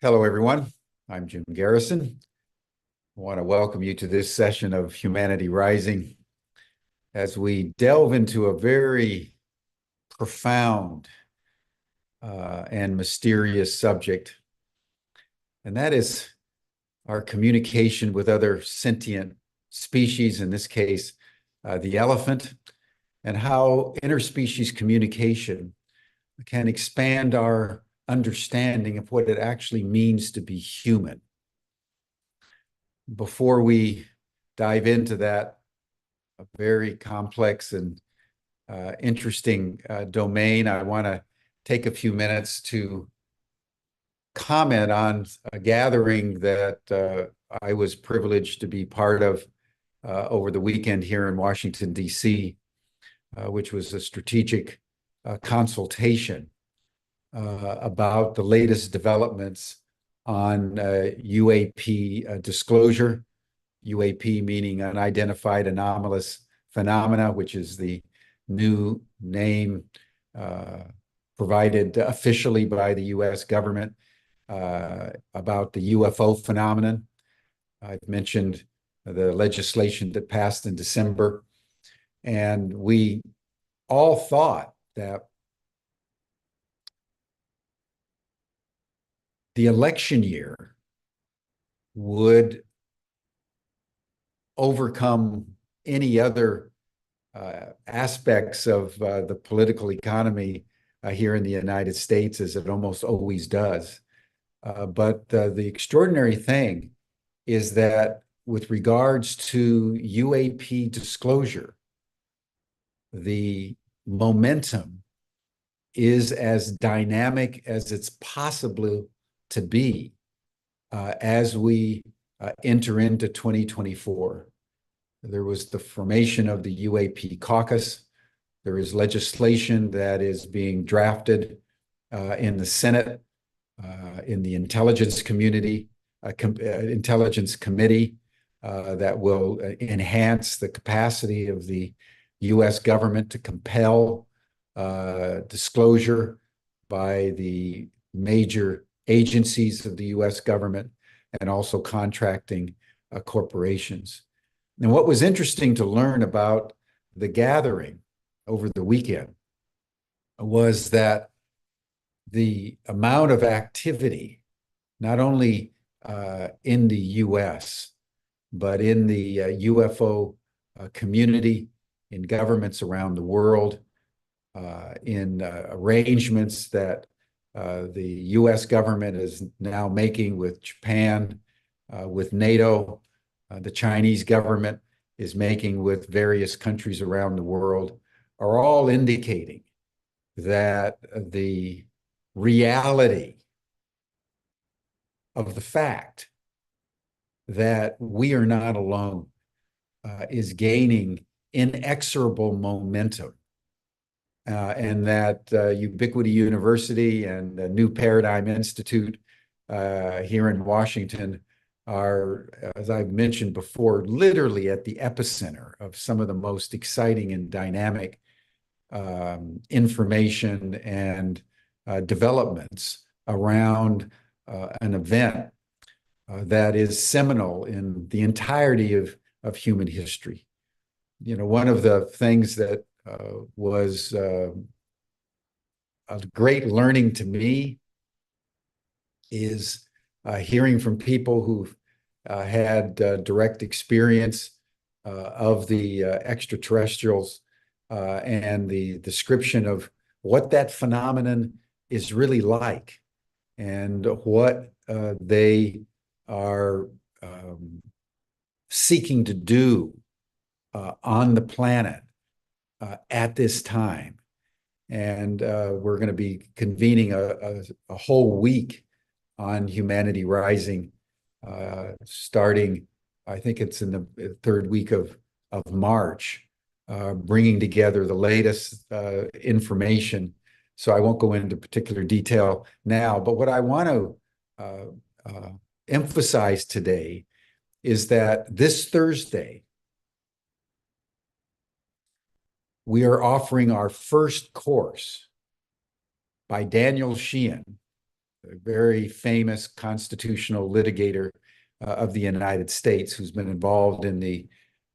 Hello, everyone. I'm Jim Garrison. I want to welcome you to this session of Humanity Rising as we delve into a very profound and mysterious subject, and that is our communication with other sentient species, in this case, the elephant, and how interspecies communication can expand our understanding of what it actually means to be human. Before we dive into that very complex and interesting domain, I want to take a few minutes to comment on a gathering that I was privileged to be part of over the weekend here in Washington, D.C., which was a strategic consultation about the latest developments on UAP disclosure, UAP meaning unidentified anomalous phenomena, which is the new name provided officially by the US government about the UFO phenomenon. I've mentioned the legislation that passed in December, and we all thought that the election year would overcome any other aspects of the political economy here in the United States, as it almost always does. But the extraordinary thing is that with regards to UAP disclosure, the momentum is as dynamic as it's possible to be as we enter into 2024. There was the formation of the UAP caucus. There is legislation that is being drafted in the Senate, in the intelligence community, intelligence committee that will enhance the capacity of the U.S. government to compel disclosure by the major agencies of the U.S. government and also contracting corporations. And what was interesting to learn about the gathering over the weekend was that the amount of activity, not only in the U.S., but in the UFO community, in governments around the world, in arrangements that the U.S. government is now making with Japan, with NATO, the Chinese government is making with various countries around the world, are all indicating that the reality of the fact that we are not alone is gaining inexorable momentum. And that Ubiquity University and the New Paradigm Institute here in Washington are, as I've mentioned before, literally at the epicenter of some of the most exciting and dynamic information and developments around an event that is seminal in the entirety of human history. You know, one of the things that was a great learning to me is hearing from people who've had direct experience of the extraterrestrials and the description of what that phenomenon is really like and what they are seeking to do on the planet at this time. And we're going to be convening a whole week on Humanity Rising, starting, I think it's in the third week of March, bringing together the latest information. So I won't go into particular detail now, but what I want to emphasize today is that this Thursday, we are offering our first course by Daniel Sheehan, a very famous constitutional litigator of the United States, who's been involved in the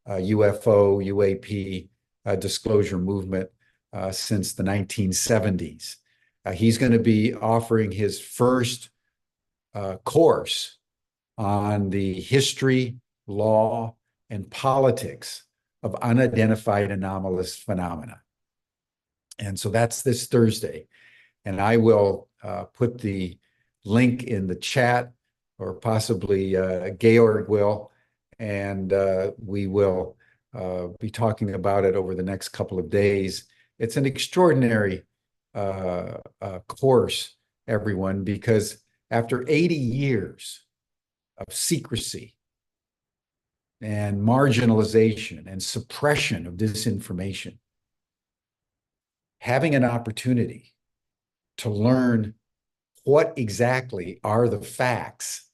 UFO, UAP disclosure movement since the 1970s. He's going to be offering his first course on the history, law, and politics of unidentified anomalous phenomena. And so that's this Thursday. And I will put the link in the chat, or possibly Georg will, and we will be talking about it over the next couple of days. It's an extraordinary course, everyone, because after 80 years of secrecy and marginalization and suppression of disinformation, having an opportunity to learn what exactly are the facts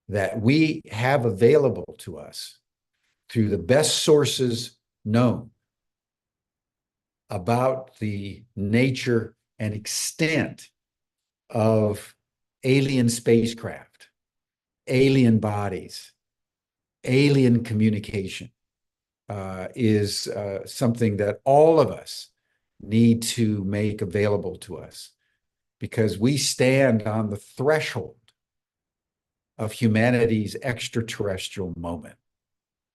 that we have available to us through the best sources known about the nature and extent of alien spacecraft, alien bodies, alien communication is something that all of us need to make available to us, because we stand on the threshold of humanity's extraterrestrial moment.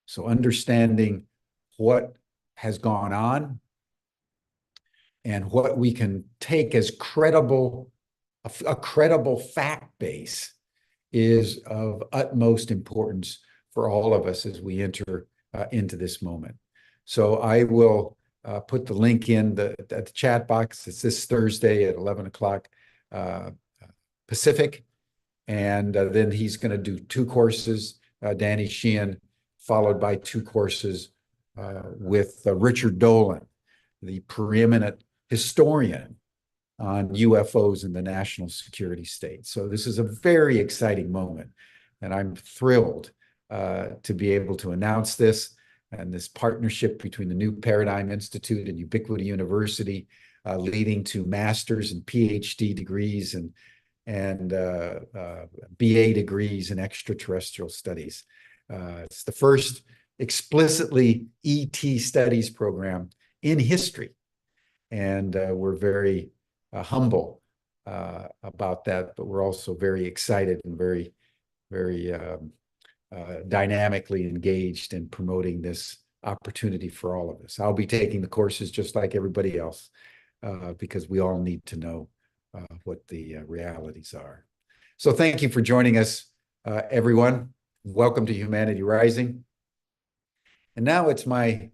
So understanding what has gone on and what we can take as credible, a credible fact base, is of utmost importance for all of us as we enter into this moment. So I will put the link in the chat box. It's this Thursday at 11 o'clock Pacific. And then he's going to do 2 courses, Danny Sheehan, followed by 2 courses with Richard Dolan, the preeminent historian on UFOs in the national security state. So this is a very exciting moment, and I'm thrilled to be able to announce this, and this partnership between the New Paradigm Institute and Ubiquity University, leading to master's and PhD degrees and BA degrees in extraterrestrial studies. It's the first explicitly ET studies program in history, and we're very humble about that, but we're also very excited and very, very dynamically engaged in promoting this opportunity for all of us. I'll be taking the courses just like everybody else, because we all need to know what the realities are. So thank you for joining us, everyone. Welcome to Humanity Rising. And now it's my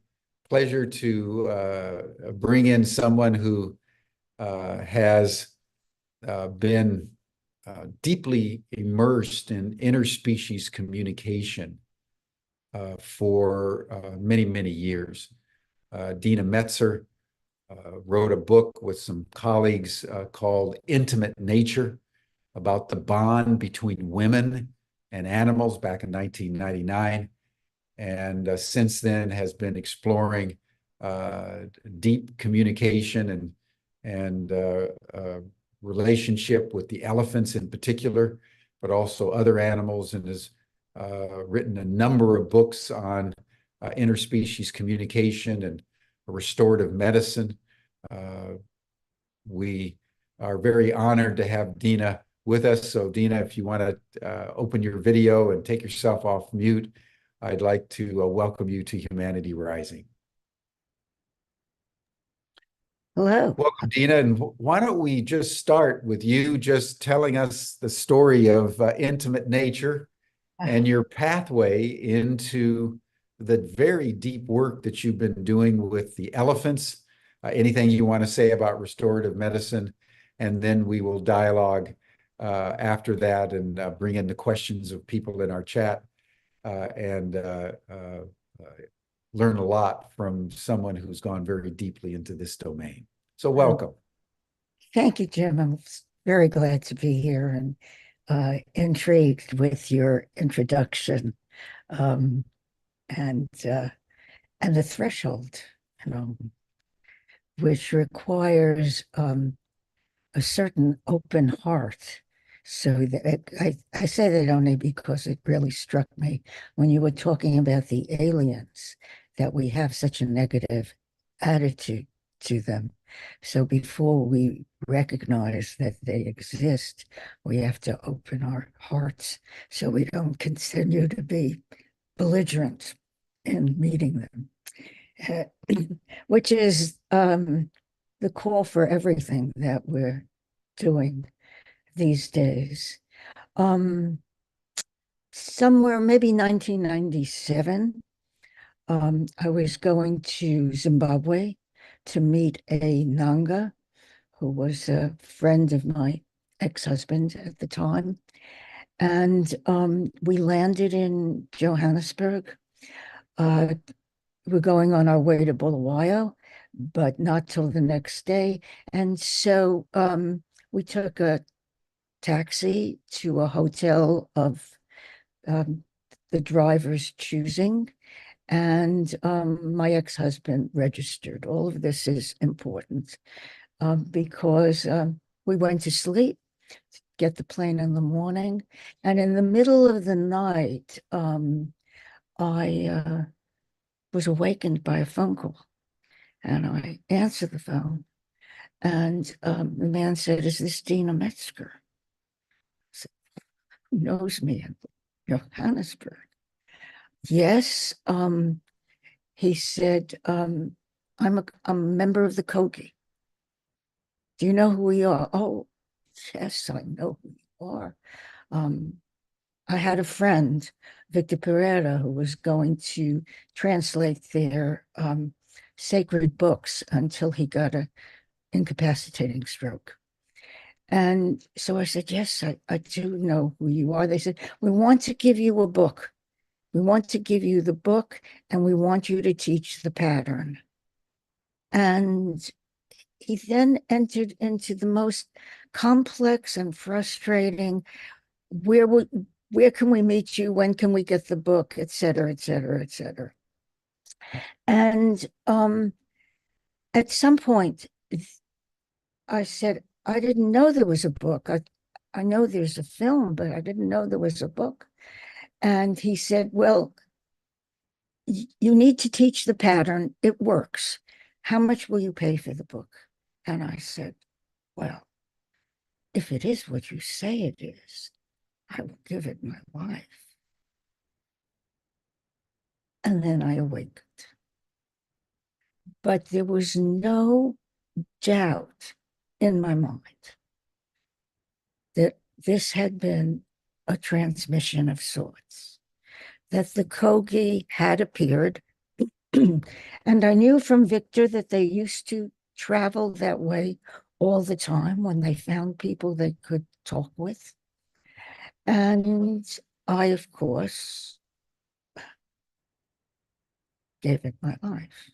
pleasure to bring in someone who has been deeply immersed in interspecies communication for many, many years. Deena Metzger wrote a book with some colleagues called Intimate Nature, about the bond between women and animals back in 1999. And since then has been exploring deep communication and relationship with the elephants in particular, but also other animals, and has written a number of books on interspecies communication and restorative medicine. We are very honored to have Dena with us. So Dena, if you want to open your video and take yourself off mute, I'd like to welcome you to Humanity Rising. Hello. Welcome, Dena. And why don't we just start with you just telling us the story of Intimate Nature and your pathway into the very deep work that you've been doing with the elephants. Anything you want to say about restorative medicine, and then we will dialogue after that and bring in the questions of people in our chat and learn a lot from someone who's gone very deeply into this domain. So welcome. Thank you, Jim. I'm very glad to be here and intrigued with your introduction and the threshold, which requires a a certain open heart. So that I say that only because it really struck me when you were talking about the aliens, that we have such a negative attitude to them. So before we recognize that they exist, we have to open our hearts so we don't continue to be belligerent in meeting them, which is the call for everything that we're doing these days. Somewhere, maybe 1997, I was going to Zimbabwe to meet a Nanga who was a friend of my ex-husband at the time. And we landed in Johannesburg. We're going on our way to Bulawayo, but not till the next day. And so we took a taxi to a hotel of the driver's choosing. And my ex-husband registered. All of this is important because we went to sleep, get the plane in the morning. And in the middle of the night, I was awakened by a phone call. And I answered the phone. And the man said, "Is this Deena Metzger?" I said, "Who knows me in Johannesburg?" "Yes." He said, I'm a member of the Kogi. "Do you know who we are?" "Oh, yes, I know who you are." I had a friend, Victor Pereira, who was going to translate their sacred books until he got an incapacitating stroke. And so I said, "Yes, I do know who you are." They said, "We want to give you a book. We want to give you the book, and we want you to teach the pattern." And he then entered into the most complex and frustrating, where can we meet you? When can we get the book? Et cetera, et cetera, et cetera. And at some point, I said, "I didn't know there was a book. I know there's a film, but I didn't know there was a book." And he said, "Well, you need to teach the pattern. It works. How much will you pay for the book?" And I said, "Well, if it is what you say it is, I will give it my life." And then I awakened. But there was no doubt in my mind that this had been a transmission of sorts, that the Kogi had appeared. And I knew from Victor that they used to travel that way all the time when they found people they could talk with. And I, of course, gave it my life.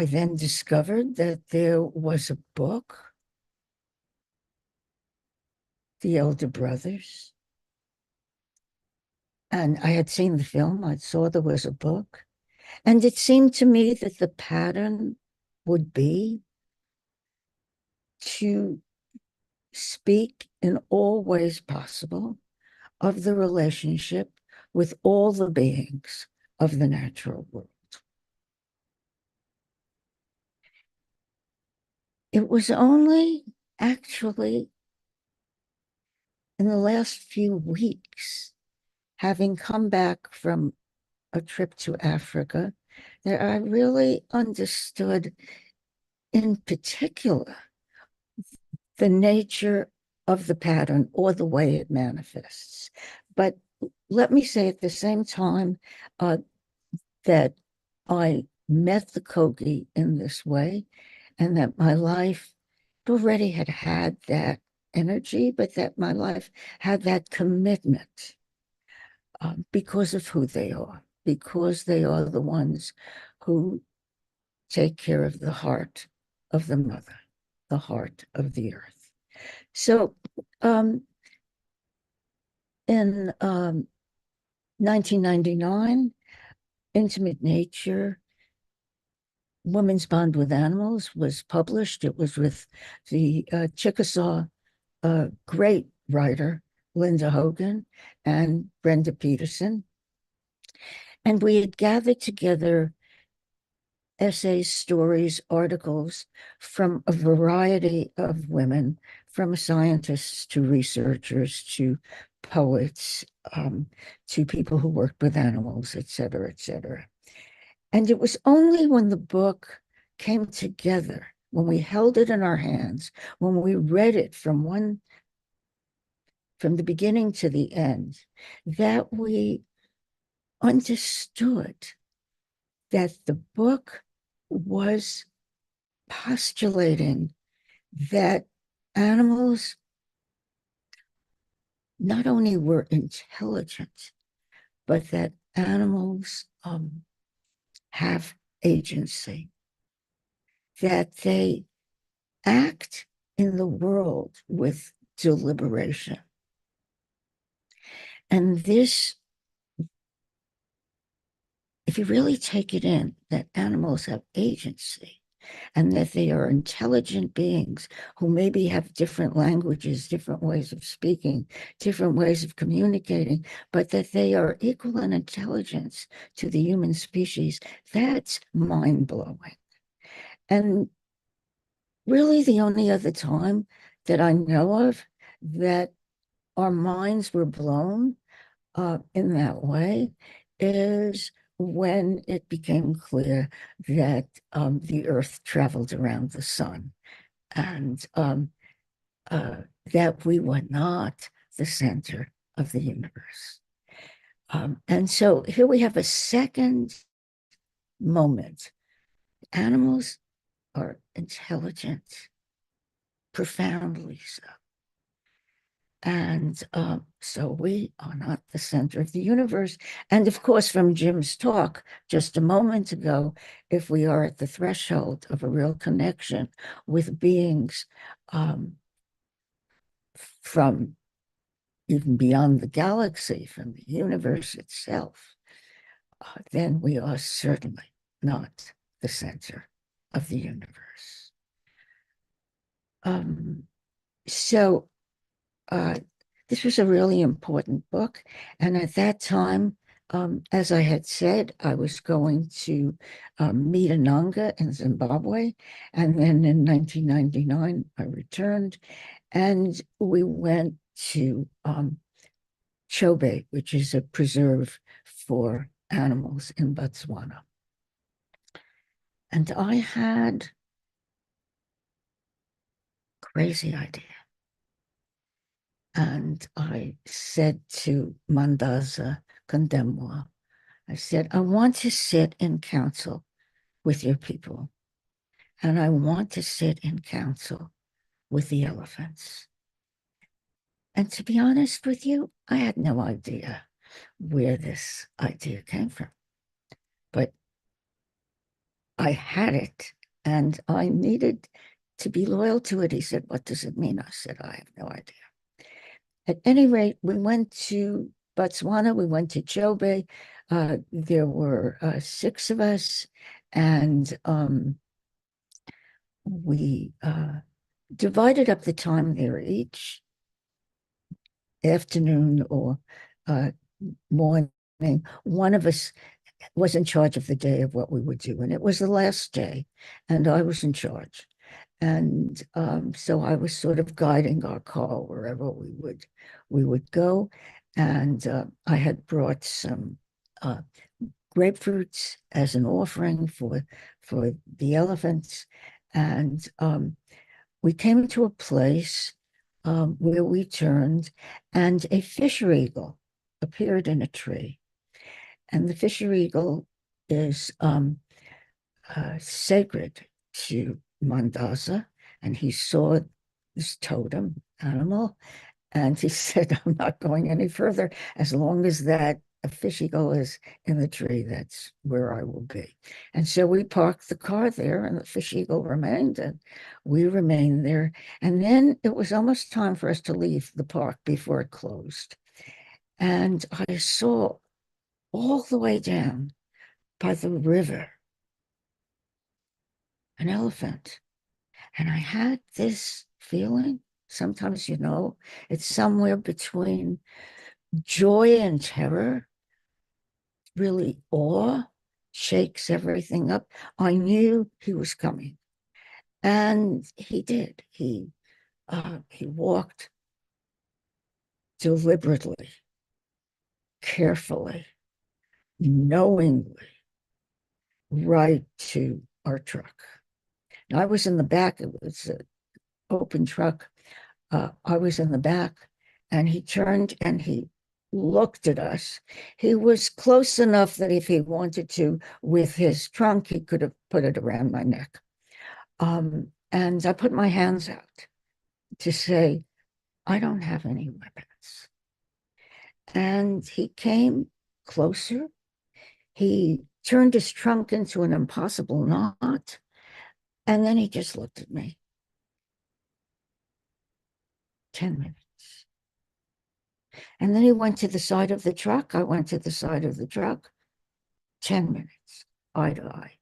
I then discovered that there was a book, The Elder Brothers. And I had seen the film, I saw there was a book. And it seemed to me that the pattern would be to speak in all ways possible of the relationship with all the beings of the natural world. It was only actually in the last few weeks, having come back from a trip to Africa, that I really understood in particular the nature of the pattern or the way it manifests. But let me say at the same time that I met the Kogi in this way, and that my life already had that energy, but that my life had that commitment because of who they are, because they are the ones who take care of the heart of the mother, the heart of the earth. So in 1999, Intimate Nature Woman's Bond with Animals was published. It was with the Chickasaw great writer, Linda Hogan, and Brenda Peterson. And we had gathered together essays, stories, articles from a variety of women, from scientists to researchers to poets, to people who worked with animals, et cetera, et cetera. And it was only when the book came together, when we held it in our hands, when we read it from the beginning to the end, that we understood that the book was postulating that animals not only were intelligent, but that animals have agency, that they act in the world with deliberation. And this, if you really take it in, that animals have agency and that they are intelligent beings who maybe have different languages, different ways of speaking, different ways of communicating, but that they are equal in intelligence to the human species, that's mind-blowing. And really the only other time that I know of that our minds were blown in that way is when it became clear that the Earth traveled around the sun and that we were not the center of the universe. And so here we have a second moment. Animals are intelligent, profoundly so. And so we are not the center of the universe. And of course, from Jim's talk just a moment ago, if we are at the threshold of a real connection with beings from even beyond the galaxy, from the universe itself, then we are certainly not the center of the universe. So this was a really important book. And at that time, as I had said, I was going to meet Ananga in Zimbabwe. And then in 1999, I returned and we went to Chobe, which is a preserve for animals in Botswana. And I had a crazy idea. And I said to Mandaza Kandemwa, I said, I want to sit in council with your people. And I want to sit in council with the elephants. And to be honest with you, I had no idea where this idea came from. But I had it and I needed to be loyal to it. He said, what does it mean? I said, I have no idea. At any rate, we went to Botswana, we went to Chobe. There were 6 of us, and we divided up the time there each afternoon or morning. One of us was in charge of the day of what we would do, and it was the last day, and I was in charge. And so I was sort of guiding our call wherever we would go. And I had brought some grapefruits as an offering for the elephants. And we came to a place where we turned, and a fisher eagle appeared in a tree. And the fisher eagle is sacred to Mandaza, and he saw this totem animal, and he said, I'm not going any further. As long as that a fish eagle is in the tree, that's where I will be. And so we parked the car there, and the fish eagle remained, and we remained there. And then it was almost time for us to leave the park before it closed. And I saw all the way down by the river an elephant. And I had this feeling, sometimes, it's somewhere between joy and terror, really awe, shakes everything up. I knew he was coming. And he did. He walked deliberately, carefully, knowingly, right to our truck. And I was in the back. It was an open truck. I was in the back, and he turned and he looked at us. He was close enough that if he wanted to, with his trunk, he could have put it around my neck. And I put my hands out to say, I don't have any weapons. And he came closer. He turned his trunk into an impossible knot. And then he just looked at me. 10 minutes. And then he went to the side of the truck. I went to the side of the truck. 10 minutes, eye to eye.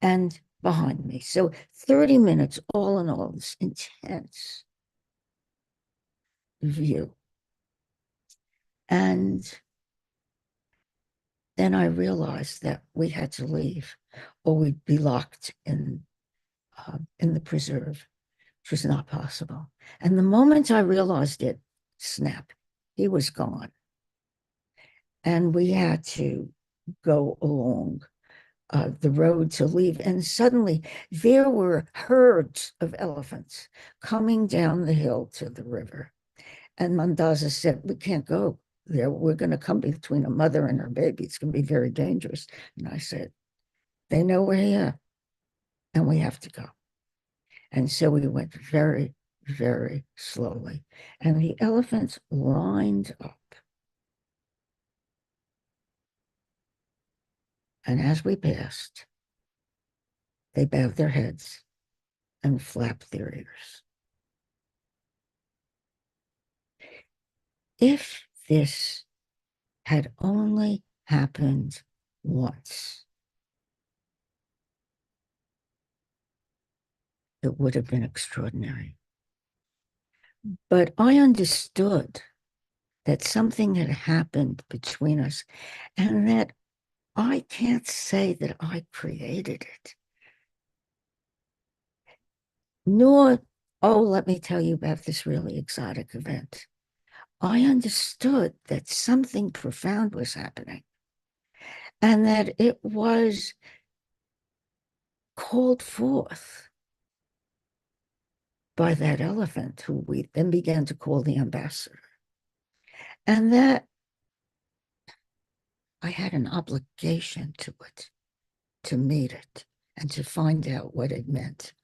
And behind me. So 30 minutes, all in all, this intense view. And then I realized that we had to leave, or we'd be locked in the preserve, which was not possible. And the moment I realized it, snap, he was gone. And we had to go along the road to leave. And suddenly there were herds of elephants coming down the hill to the river. And Mandaza said, we can't go there. We're going to come between a mother and her baby. It's going to be very dangerous. And I said, they know we're here and we have to go. And so we went very, very slowly. And the elephants lined up. And as we passed, they bowed their heads and flapped their ears. If this had only happened once, it would have been extraordinary. But I understood that something had happened between us and that I can't say that I created it. Nor, oh, let me tell you about this really exotic event. I understood that something profound was happening and that it was called forth by that elephant who we then began to call the ambassador. And that I had an obligation to it, to meet it, and to find out what it meant.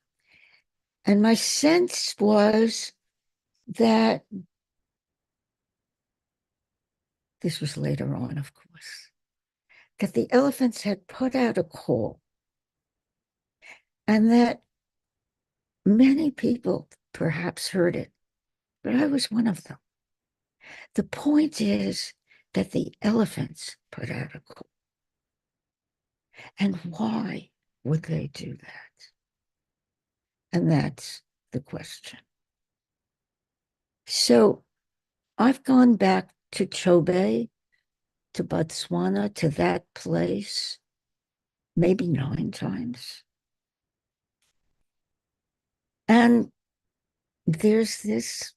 And my sense was that this was later on, of course, that the elephants had put out a call and that many people perhaps heard it, but I was one of them. The point is that the elephants put out a call. And why would they do that? And that's the question. So I've gone back to Chobe, to Botswana, to that place, maybe 9 times. And there's this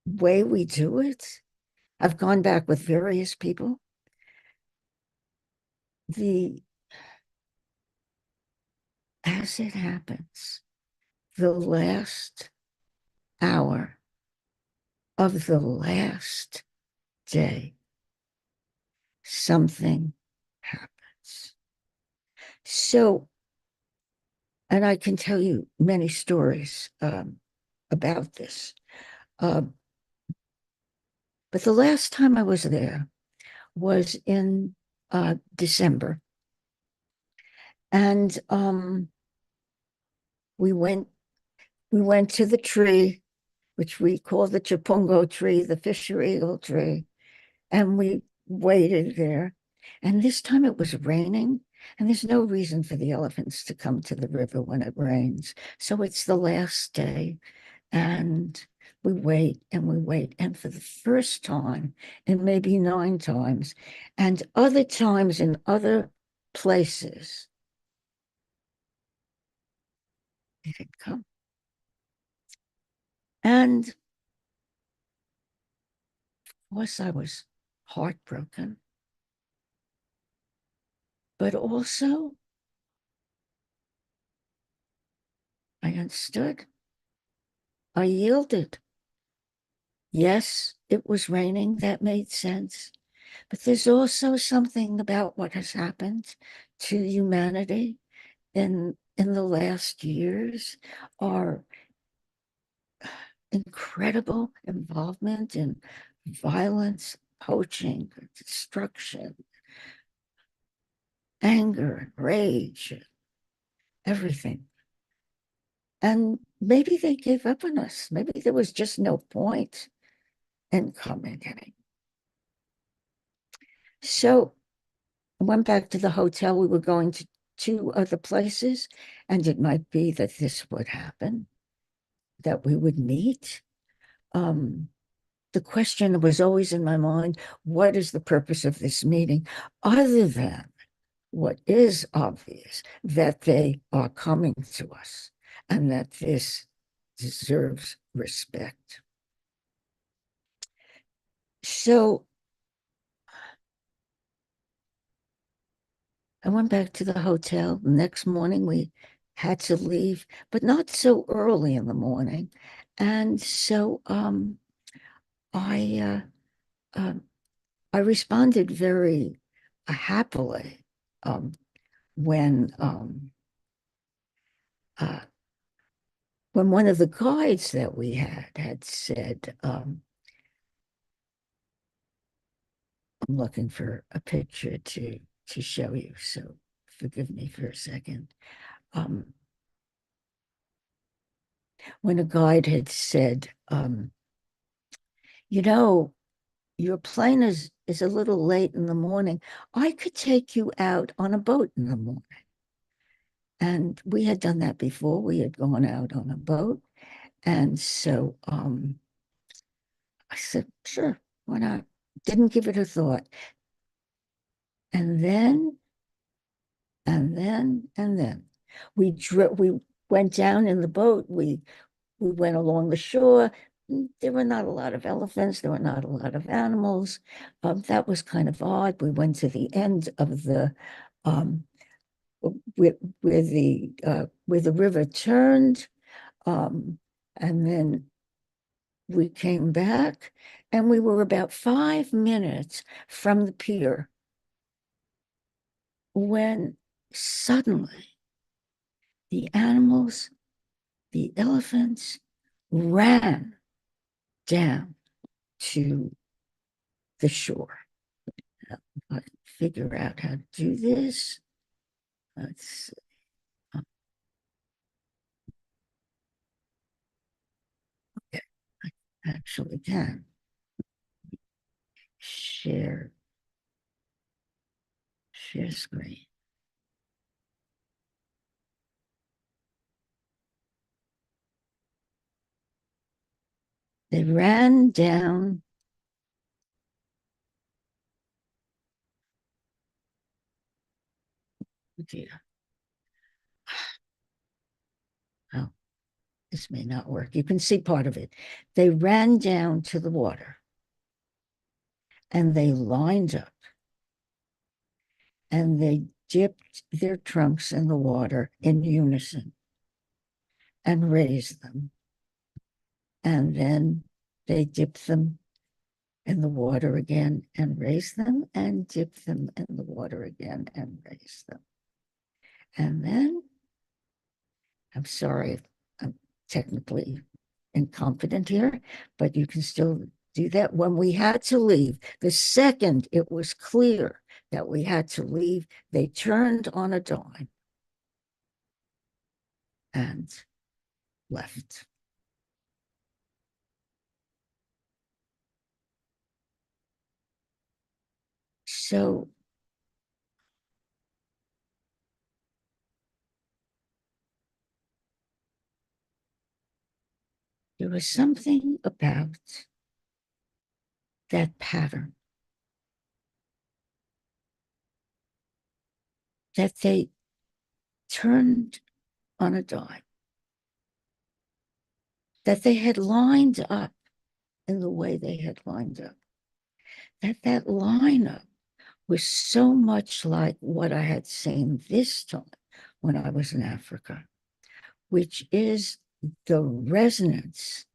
way we do it. I've gone back with various people. As it happens, the last hour of the last day, something happens. So, and I can tell you many stories about this. But the last time I was there was in December. And we went to the tree, which we call the Chipungo tree, the fisher eagle tree, and we waited there. And this time it was raining, And there's no reason for the elephants to come to the river when it rains. So it's the last day, and we wait and we wait. And for the first time, and maybe 9 times, and other times in other places, it had come. And of course, I was heartbroken, but also I understood. I yielded. Yes, it was raining. That made sense. But there's also something about what has happened to humanity in the last years, our incredible involvement in violence, poaching, destruction, anger, rage, everything. And maybe they gave up on us. Maybe there was just no point in coming in. So I went back to the hotel. We were going to 2 other places, and it might be that this would happen, that we would meet. The question was always in my mind, what is the purpose of this meeting, other than what is obvious, that they are coming to us and that this deserves respect. So I went back to the hotel. The next morning we had to leave, but not so early in the morning. And so I I responded very happily um, when uh, when one of the guides that we had said, I'm looking for a picture to show you, so forgive me for a second. When a guide had said, you know, your plane is a little late in the morning. I could take you out on a boat in the morning. And we had done that before. We had gone out on a boat. And so I said, sure, why not? Didn't give it a thought. And then, and then we went down in the boat. We went along the shore. There were not a lot of elephants. There were not a lot of animals. That was kind of odd. We went to the end of the where, where the river turned, and then we came back, and we were about 5 minutes from the pier when suddenly the animals, the elephants, ran down to the shore. I figure out how to do this. Let's okay, I actually can share screen. They ran down. Oh dear. Oh, this may not work. You can see part of it. They ran down to the water and they lined up and they dipped their trunks in the water in unison and raised them. And then they dipped them in the water again and raised them and dipped them in the water again and raised them. And then, I'm sorry if I'm technically incompetent here, but you can still do that. When we had to leave, the second it was clear that we had to leave, they turned on a dime and left. So There was something about that pattern that they turned on a dime, that they had lined up in the way they had lined up, that lineup was so much like what I had seen this time when I was in Africa, which is the resonance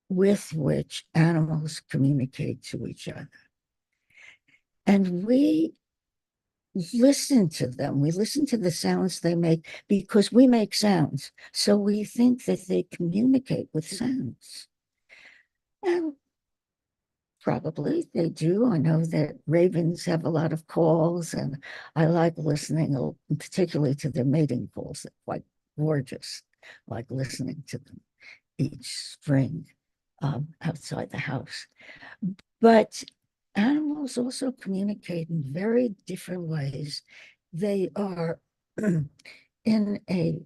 with which animals communicate to each other. And we listen to them. We listen to the sounds they make because we make sounds. So we think that they communicate with sounds. And probably they do. I know that ravens have a lot of calls, and I like listening, particularly to their mating calls. They're quite gorgeous, like listening to them each spring outside the house. But animals also communicate in very different ways. They are in a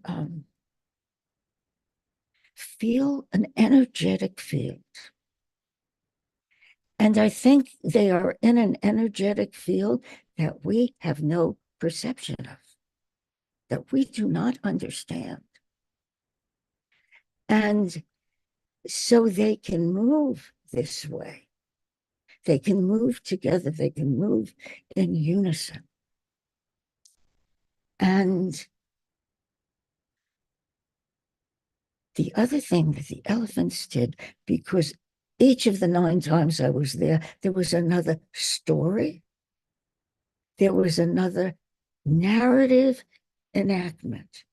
an energetic field. And I think they are in an energetic field that we have no perception of, that we do not understand. And so they can move this way. They can move together. They can move in unison. And the other thing that the elephants did, because each of the 9 times I was there was another story. There was another narrative enactment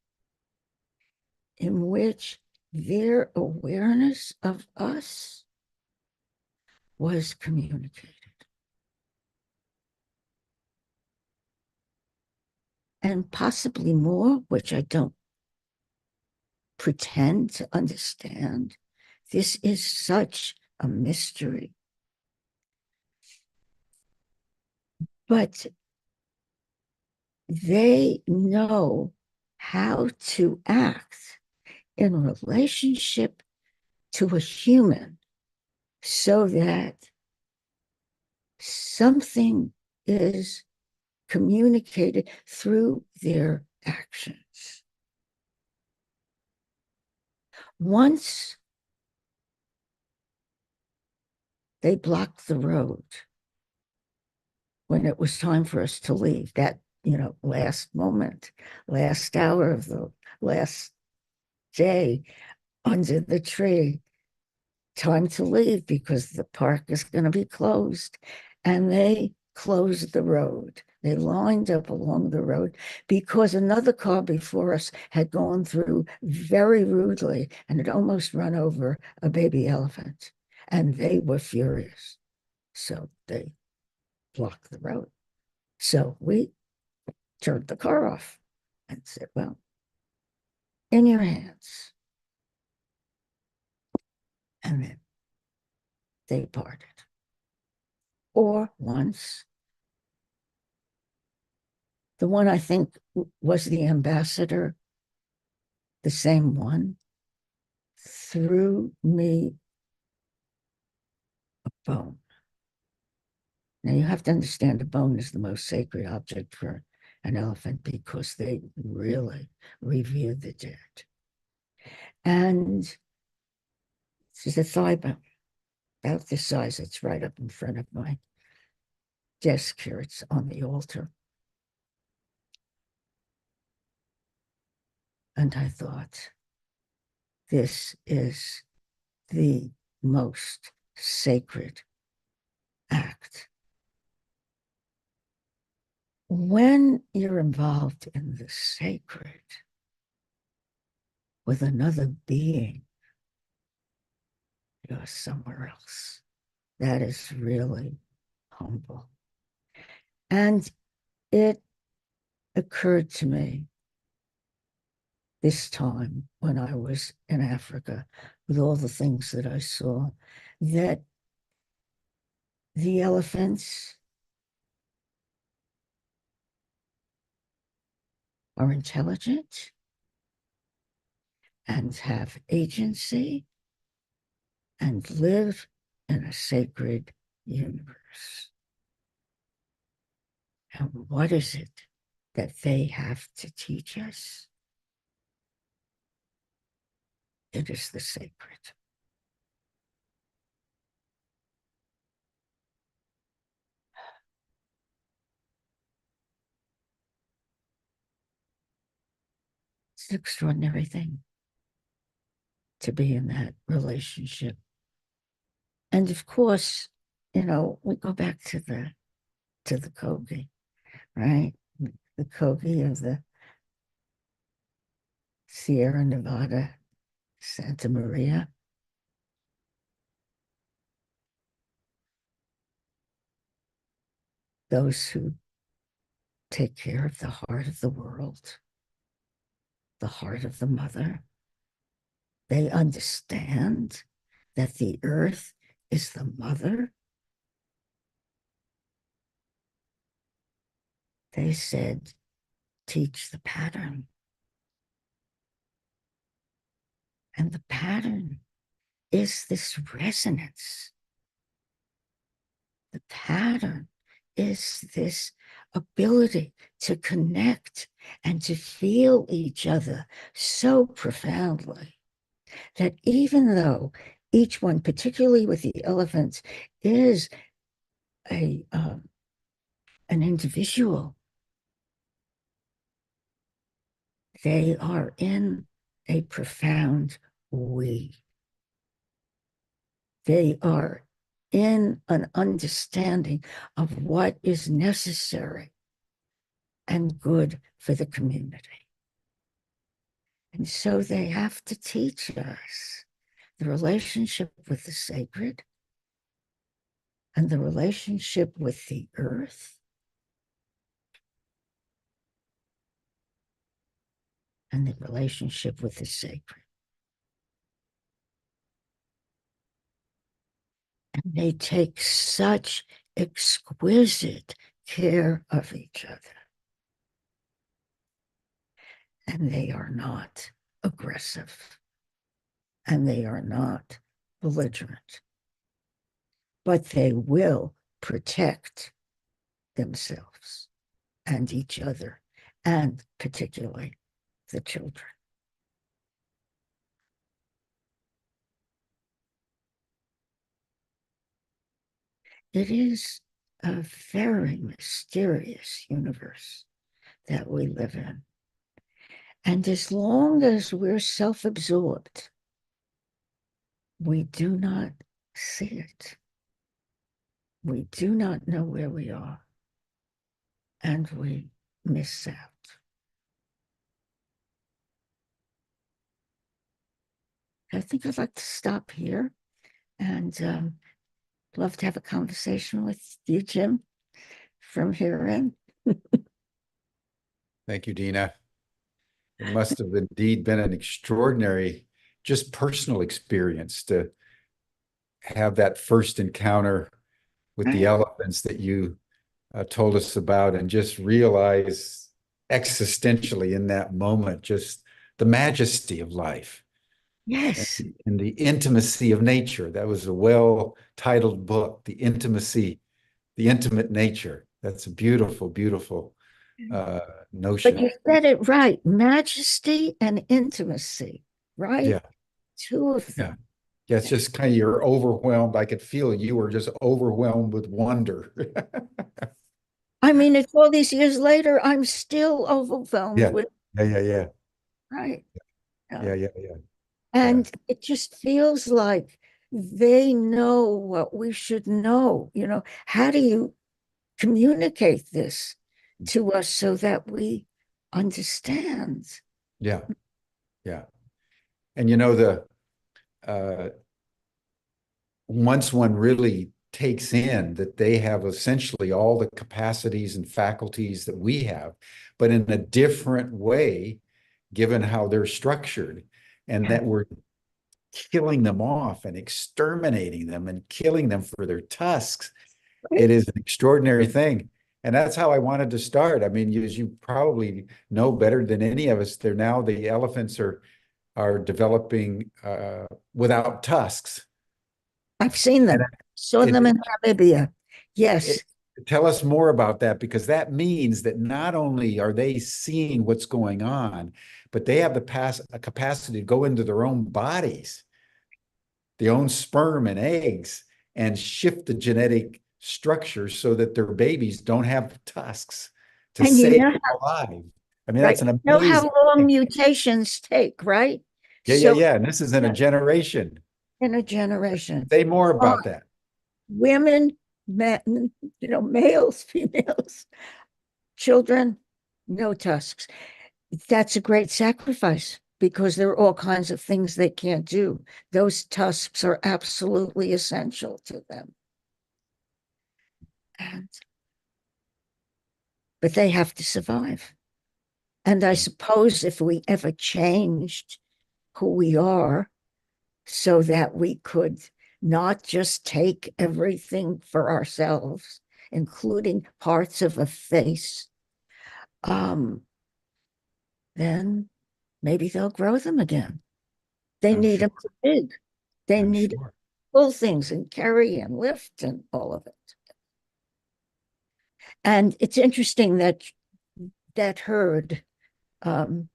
in which their awareness of us was communicated. And possibly more, which I don't pretend to understand. This is such a mystery. But they know how to act in relationship to a human so that something is communicated through their actions. Once they blocked the road when it was time for us to leave, that, last moment, last hour of the last day under the tree, time to leave because the park is going to be closed. And they closed the road. They lined up along the road because another car before us had gone through very rudely and had almost run over a baby elephant. And they were furious. So they blocked the road. So we turned the car off and said, well, in your hands. And then they parted. Or once, the one I think was the ambassador, the same one, threw me a bone. Now you have to understand a bone is the most sacred object for an elephant because they really revere the dead. And this is a thigh bone, about this size. It's right up in front of my desk here. It's on the altar. And I thought, this is the most sacred act. When you're involved in the sacred with another being, you're somewhere else. That is really humble. And it occurred to me this time when I was in Africa with all the things that I saw, that the elephants are intelligent and have agency and live in a sacred universe. And what is it that they have to teach us? It is the sacred. It's an extraordinary thing to be in that relationship. And of course, we go back to the Kogi, right? The Kogi of the Sierra Nevada, Santa Maria. Those who take care of the heart of the world, the heart of the mother. They understand that the earth is the mother. They said, teach the pattern. And the pattern is this resonance. The pattern is this ability to connect and to feel each other so profoundly that even though each one, particularly with the elephants, is an individual, they are in a profound we. They are in an understanding of what is necessary and good for the community. And so they have to teach us the relationship with the sacred and the relationship with the earth and the relationship with the sacred. And they take such exquisite care of each other. And they are not aggressive. And they are not belligerent. But they will protect themselves and each other, and particularly the children. It is a very mysterious universe that we live in. And as long as we're self-absorbed, we do not see it. We do not know where we are, and we miss out. I think I'd like to stop here and love to have a conversation with you, Jim, from here in. Thank you, Dena. It must have indeed been an extraordinary, just personal experience to have that first encounter with the elephants that you told us about, and just realize existentially in that moment just the majesty of life. Yes. And the intimacy of nature. That was a well-titled book, The Intimacy, the Intimate Nature. That's a beautiful, beautiful notion. But you said it right, majesty and intimacy, right? Yeah. Two of them. Yeah, it's just kind of, you're overwhelmed. I could feel you were just overwhelmed with wonder. I mean, it's all these years later, I'm still overwhelmed with. Yeah. Right. Yeah. And it just feels like they know what we should know. How do you communicate this to us so that we understand? Yeah. And once one really takes in that they have essentially all the capacities and faculties that we have, but in a different way, given how they're structured, and that we're killing them off and exterminating them and killing them for their tusks. It is an extraordinary thing. And that's how I wanted to start. I mean, as you probably know better than any of us, the elephants are are developing without tusks. I've seen And them. Saw them in Namibia. Yes. tell us more about that, because that means that not only are they seeing what's going on, but they have a capacity to go into their own bodies, their own sperm and eggs, and shift the genetic structure so that their babies don't have tusks to And you save know, them alive. I mean, right? that's an Know how amazing long thing. mutations take, right? Yeah, yeah, So yeah. And this is in a generation. in a generation. Say more Uh, about that. women, men, males, females, children, no tusks. That's a great sacrifice because there are all kinds of things they can't do. Those tusks are absolutely essential to them. And, but they have to survive. And I suppose if we ever changed who we are so that we could not just take everything for ourselves, including parts of a face, then maybe they'll grow them again. They I'm need sure. them to big. They I'm need to sure. pull things and carry and lift and all of it. And it's interesting that that herd, um,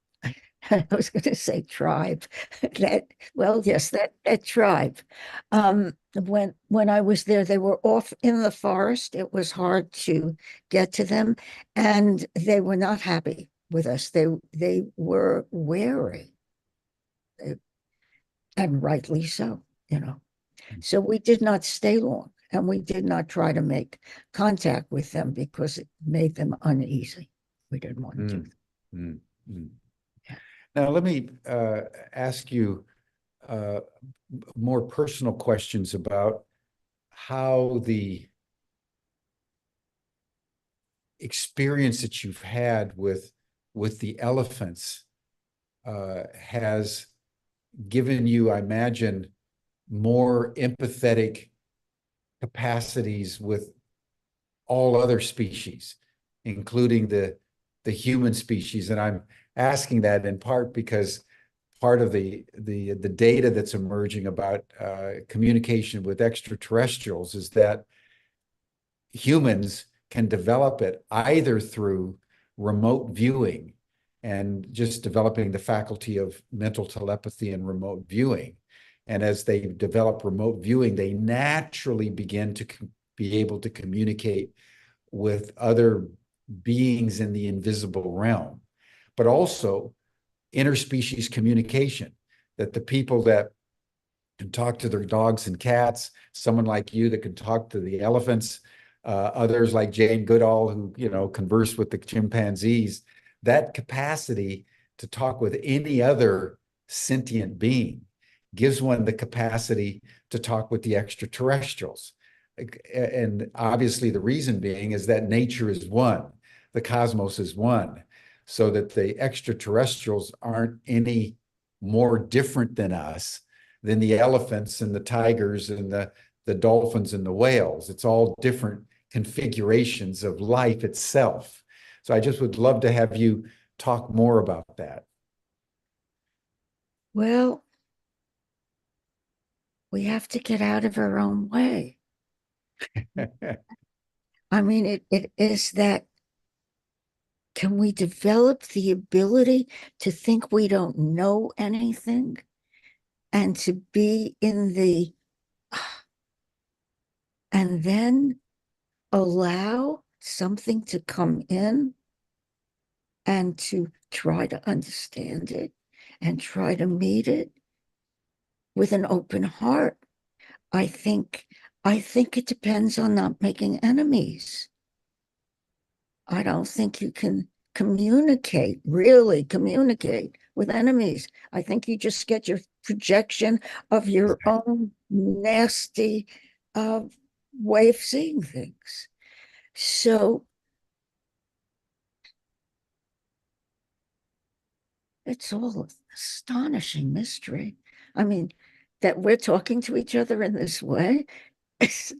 I was going to say tribe, that, well, yes, that tribe. When I was there, they were off in the forest. It was hard to get to them, and they were not happy with us. They were wary, and rightly so, you know. So we did not stay long, and we did not try to make contact with them because it made them uneasy. We didn't want to do Mm, mm, mm. that. Now, let me ask you uh, more personal questions about how the experience that you've had with the elephants has given you, I imagine, more empathetic capacities with all other species, including the human species. And I'm asking that in part because part of the data that's emerging about communication with extraterrestrials is that humans can develop it either through remote viewing and just developing the faculty of mental telepathy and remote viewing. And as they develop remote viewing, they naturally begin to be able to communicate with other beings in the invisible realm, but also interspecies communication, that the people that can talk to their dogs and cats, someone like you that can talk to the elephants, others like Jane Goodall who, converse with the chimpanzees, that capacity to talk with any other sentient being gives one the capacity to talk with the extraterrestrials. And obviously the reason being is that nature is one, the cosmos is one, so that the extraterrestrials aren't any more different than us, than the elephants and the tigers and the dolphins and the whales. It's all different configurations of life itself. So I just would love to have you talk more about that. Well, we have to get out of our own way. I mean, it is that, can we develop the ability to think we don't know anything and to be in the, and then allow something to come in and to try to understand it and try to meet it with an open heart. I think I think it depends on not making enemies. I don't think you can really communicate with enemies. I think you just get your projection of your own nasty uh, way of seeing things. So it's all astonishing mystery. I mean, that we're talking to each other in this way is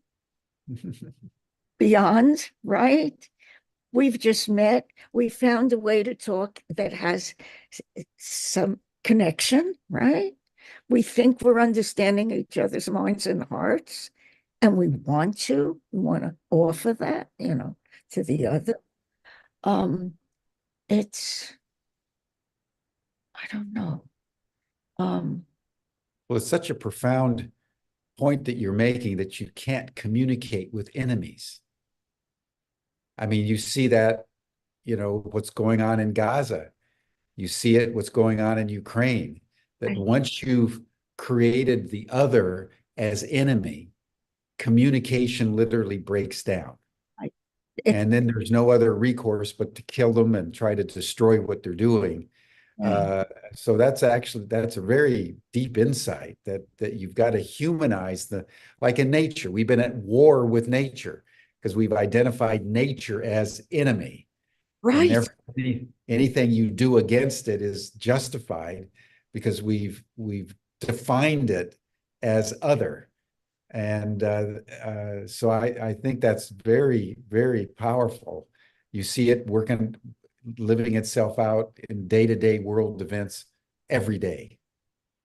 beyond, right? We've just met. We found a way to talk that has some connection, right? We think we're understanding each other's minds and hearts, and we want to offer that, to the other. Um, it's, I don't know. Um, Well, it's such a profound point that you're making that you can't communicate with enemies. I mean, you see that, what's going on in Gaza. You see it, what's going on in Ukraine, that I, once you've created the other as enemy, communication literally breaks down. I, it, And then there's no other recourse but to kill them and try to destroy what they're doing. I, So that's a very deep insight that you've got to humanize like in nature, we've been at war with nature because we've identified nature as enemy. And right, therefore anything you do against it is justified because we've defined it as other. And so I think that's very, very powerful. You see it living itself out in day-to-day world events every day.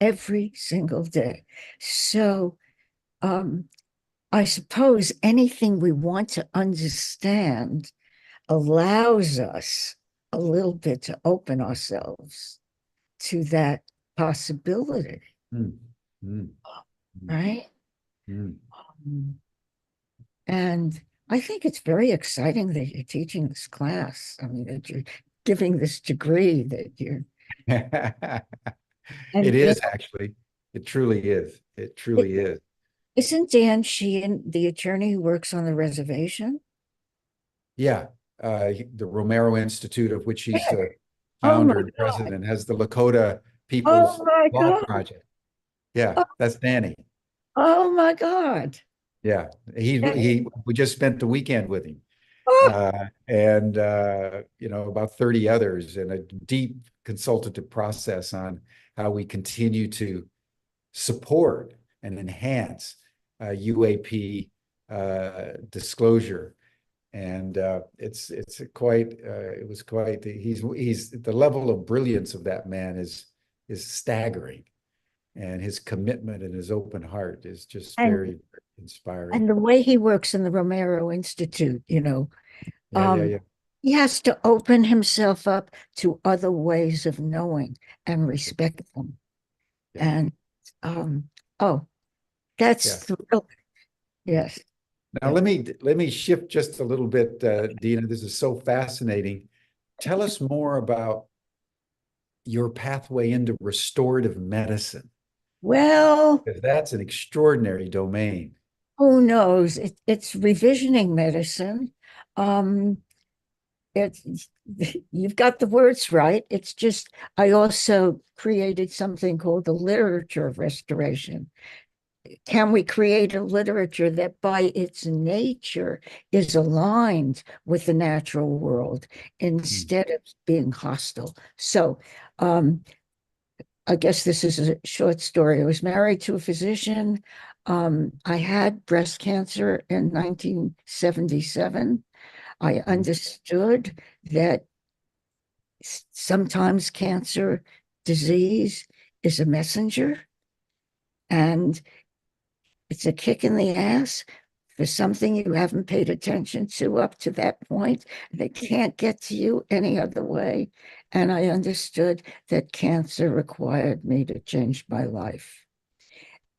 every single day. So, I suppose anything we want to understand allows us a little bit to open ourselves to that possibility, Mm, mm, mm, right? mm. Um, And I think it's very exciting that you're teaching this class. I mean, that you're giving this degree that you're, It and is actually. It truly is. It it, truly is. isn't Dan Sheehan the attorney who works on the reservation? Yeah. The Romero Institute, of which he's Yeah. the Oh my founder and God. president, has the Lakota Oh People's my Law God. Project. Yeah, Oh, that's Danny. oh my God. Yeah, we just spent the weekend with him, Oh, and about 30 others, in a deep consultative process on how we continue to support and enhance UAP disclosure. And it was quite. He's the level of brilliance of that man is staggering, and his commitment and his open heart is just and very inspiring. and the way he works in the Romero Institute, Yeah, yeah, um, yeah, he has to open himself up to other ways of knowing and respect them. yeah, And um, oh, that's yeah. thrill. Yes. Now Yeah. let me shift just a little bit, Dena. This is so fascinating. Tell us more about your pathway into restorative medicine, Well, because that's an extraordinary domain. who knows? It's revisioning medicine. Um, it's you've got the words right. It's just I also created something called the literature of restoration. Can we create a literature that by its nature is aligned with the natural world Mm, instead of being hostile? So, um, I guess this is a short story. I was married to a physician. I had breast cancer in 1977. I mm, understood that sometimes cancer disease is a messenger and it's a kick in the ass for something you haven't paid attention to up to that point. They can't get to you any other way. And I understood that cancer required me to change my life.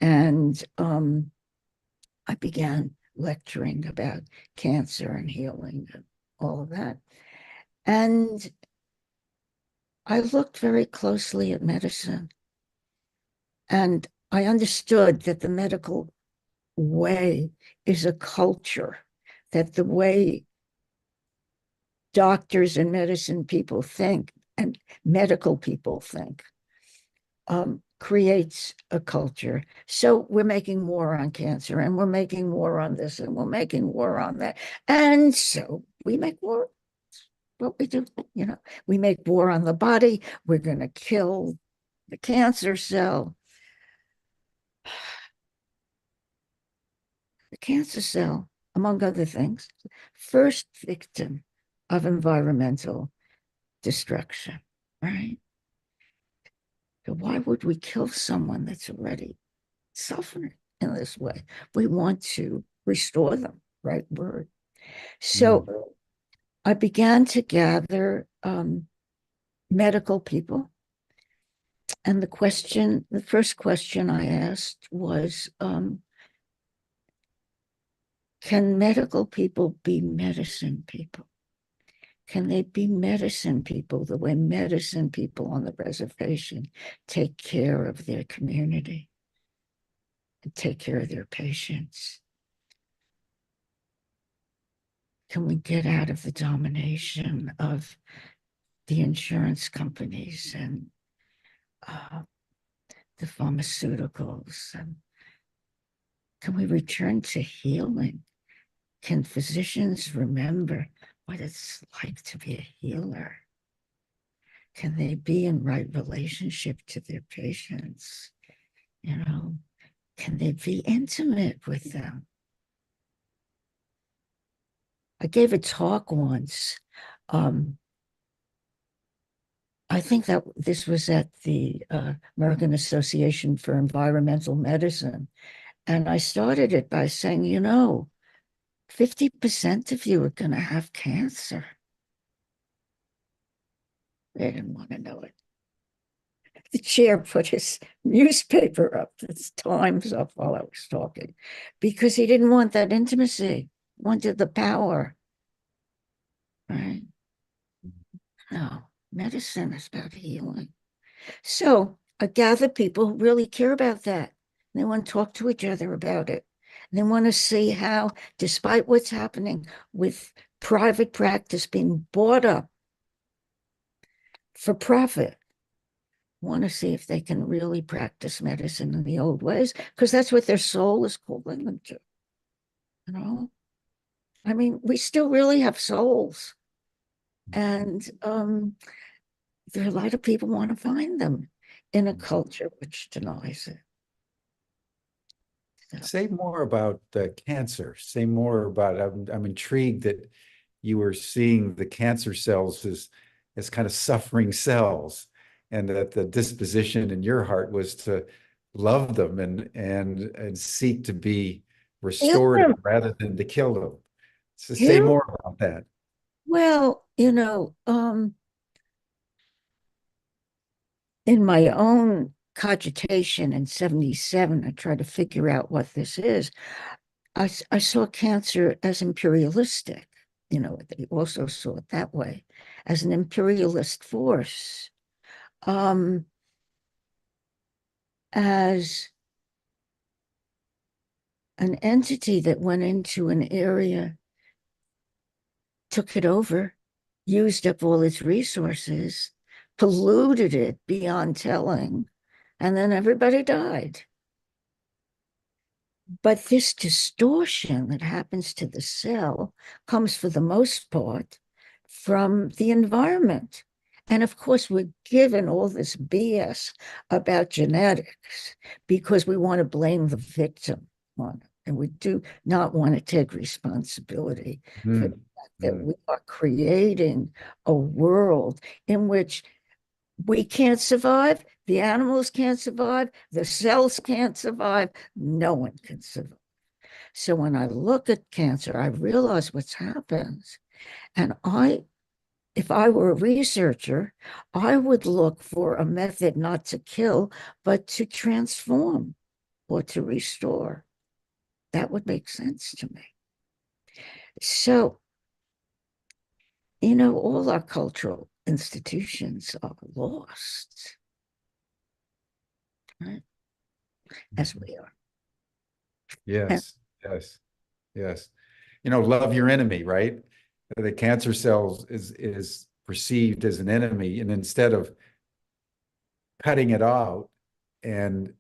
And I began lecturing about cancer and healing and all of that. And I looked very closely at medicine and I understood that the medical way is a culture, that the way doctors and medicine people think and medical people think creates a culture. So we're making war on cancer and we're making war on this and we're making war on that. And so we make war. What we do, we make war on the body. We're going to kill the cancer cell. The cancer cell, among other things, first victim of environmental destruction, right? Why would we kill someone that's already suffering in this way? We want to restore them, right word. So I began to gather medical people. And the first question I asked was, can medical people be medicine people? Can they be medicine people the way medicine people on the reservation take care of their community and take care of their patients? Can we get out of the domination of the insurance companies and the pharmaceuticals? And can we return to healing? Can physicians remember what it's like to be a healer? Can they be in right relationship to their patients? You know, can they be intimate with them? I gave a talk once. I think that this was at the American Association for Environmental Medicine. And I started it by saying, 50% of you are going to have cancer. They didn't want to know it. The chair put his newspaper up, his Times up while I was talking, because he didn't want that intimacy, wanted the power, right? No, medicine is about healing. So I gather people who really care about that. They want to talk to each other about it. They want to see how, despite what's happening with private practice being bought up for profit, want to see if they can really practice medicine in the old ways, because that's what their soul is calling them to. I mean, we still really have souls. And there are a lot of people want to find them in a culture which denies it. Say more about cancer. Say more about, I'm intrigued that you were seeing the cancer cells as kind of suffering cells, and that the disposition in your heart was to love them and seek to be restorative rather than to kill them. So say more about that. Well, in my own cogitation in 77, I tried to figure out what this is. I saw cancer as imperialistic. They also saw it that way, as an imperialist force, as an entity that went into an area, took it over, used up all its resources, polluted it beyond telling, and then everybody died. But this distortion that happens to the cell comes for the most part from the environment. And of course, we're given all this BS about genetics because we want to blame the victim on it. And we do not want to take responsibility for the fact that we are creating a world in which we can't survive, the animals can't survive, the cells can't survive, no one can survive. So when I look at cancer, I realize what's happened. And if I were a researcher, I would look for a method not to kill, but to transform or to restore. That would make sense to me. So, all our cultural institutions are lost, right? As we are. Yes, yes, yes. Love your enemy, right? The cancer cells is perceived as an enemy, and instead of cutting it out and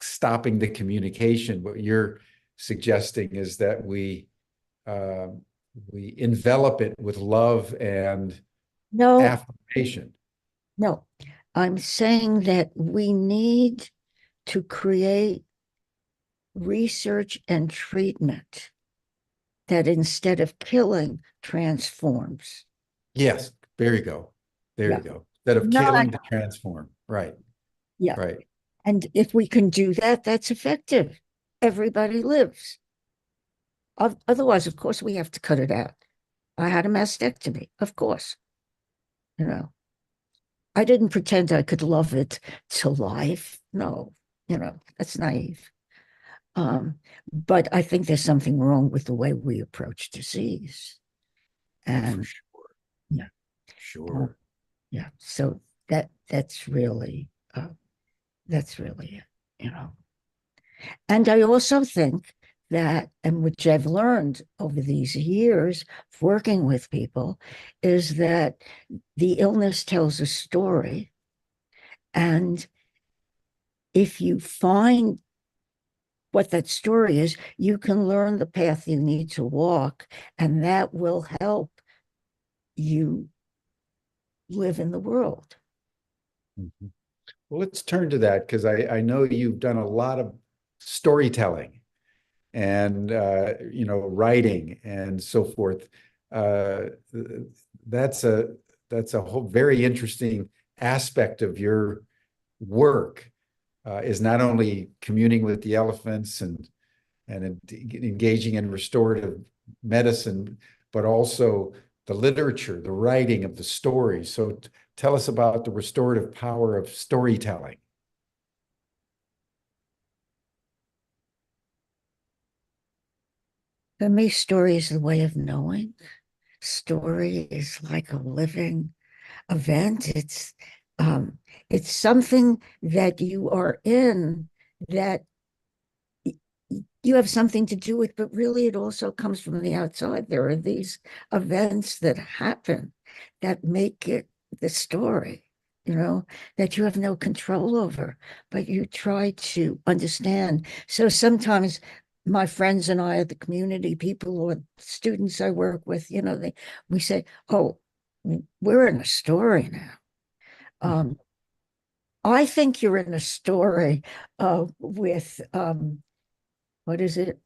stopping the communication, what you're suggesting is that we envelop it with love and affirmation. No, I'm saying that we need to create research and treatment that instead of killing, transforms. Yes, there you go. There you go. Instead of killing, to transform. Right. Yeah. right. And if we can do that, that's effective. Everybody lives. Otherwise, of course, we have to cut it out. I had a mastectomy, of course. You know, I didn't pretend I could love it to life. No, that's naive. But I think there's something wrong with the way we approach disease. Oh, for And sure. yeah, uh, Sure. yeah. So that's really it, you know. And I also think that, and which I've learned over these years of working with people, is that the illness tells a story. And if you find what that story is, you can learn the path you need to walk, and that will help you live in the world. Mhm. Well, let's turn to that because I know you've done a lot of storytelling and writing and so forth. Uh, that's a whole very interesting aspect of your work, is not only communing with the elephants and engaging in restorative medicine, but also the literature, the writing of the stories. So tell us about the restorative power of storytelling. For me, story is the way of knowing. Story is like a living event. It's something that you are in that you have something to do with, but really it also comes from the outside. There are these events that happen that make it the story, that you have no control over, but you try to understand. So sometimes my friends and I, the community people or students I work with, we say, "Oh, we're in a story now." Um, I think you're in a story with what is it?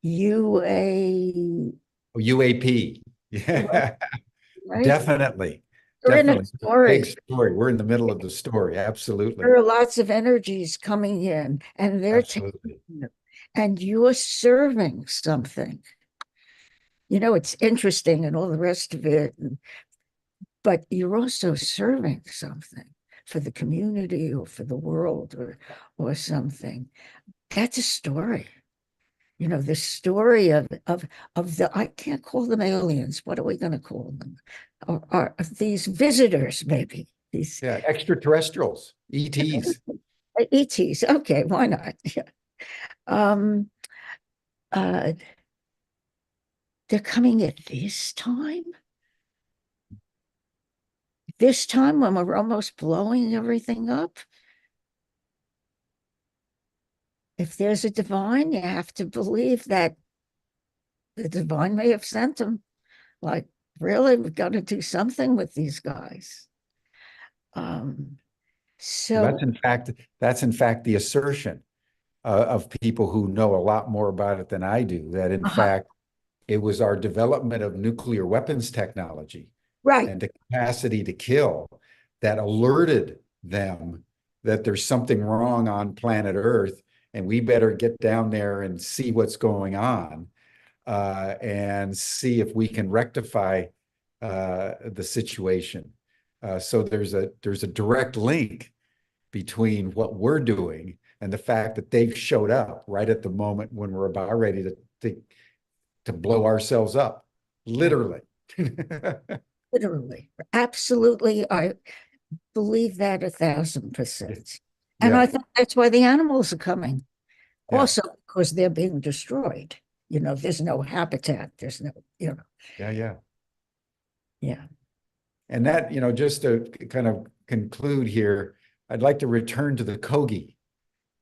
UA, UAP. right? Yeah, Right? definitely. You're in a Definitely. Big story. story. We're in the middle of the story. There Absolutely. are lots of energies coming in, and they're taking Absolutely. you, and you're serving something. It's interesting and all the rest of it, but you're also serving something for the community or for the world or something. That's a story. The story of the, I can't call them aliens. What are we going to call them? Or these visitors, maybe these Yeah. Extraterrestrials, ETs. ETs. Okay, why not? Yeah. Um, uh, they're coming at this time when we're almost blowing everything up. If there's a divine, you have to believe that the divine may have sent them. Like, really, we've got to do something with these guys. Um, Well, so, that's in fact the assertion of people who know a lot more about it than I do, that in uh-huh, fact it was our development of nuclear weapons technology right. and the capacity to kill that alerted them that there's something wrong on planet Earth and we better get down there and see what's going on, and see if we can rectify the situation. So there's a direct link between what we're doing and the fact that they've showed up right at the moment when we're about ready to blow ourselves up, literally. Literally, absolutely. I believe that 1,000%. And I Yeah, think that's why the animals are coming. yeah, Also, because they're being destroyed. There's no habitat. There's no, yeah, yeah. yeah. And that, just to kind of conclude here, I'd like to return to the Kogi.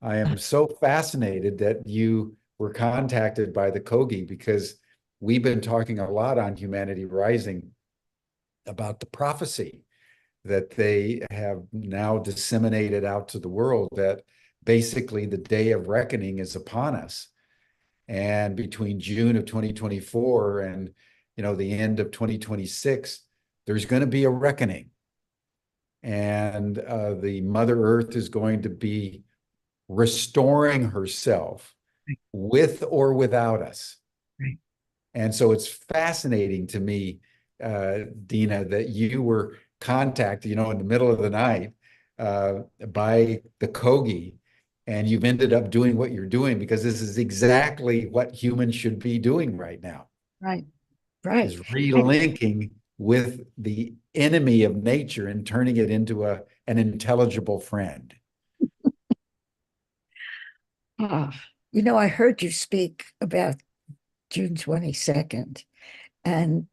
I am so fascinated that you were contacted by the Kogi because we've been talking a lot on Humanity Rising about the prophecy that they have now disseminated out to the world, that basically the day of reckoning is upon us. And between June of 2024 and the end of 2026, there's going to be a reckoning. and the Mother Earth is going to be restoring herself with or without us. Right. And so it's fascinating to me, Dena, that you were contacted, in the middle of the night by the Kogi, and you've ended up doing what you're doing because this is exactly what humans should be doing right now, Right. Right. is relinking with the enemy of nature and turning it into an intelligible friend. Ah, I heard you speak about June 22nd, and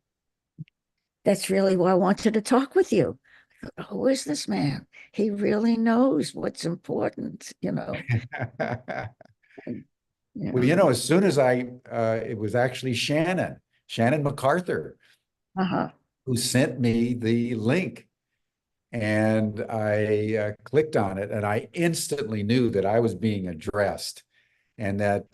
that's really why I wanted to talk with you. Who is this man? He really knows what's important, and, Well, as soon as it was actually Shannon MacArthur, uh-huh. who sent me the link. And I clicked on it, and I instantly knew that I was being addressed and that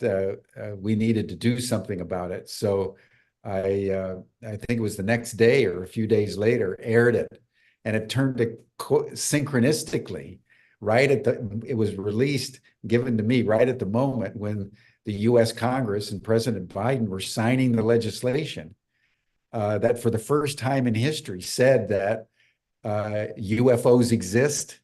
we needed to do something about it. So I think it was the next day or a few days later, aired it, and it turned to synchronistically it was released, given to me right at the moment when the U.S. Congress and President Biden were signing the legislation that for the first time in history said that UFOs exist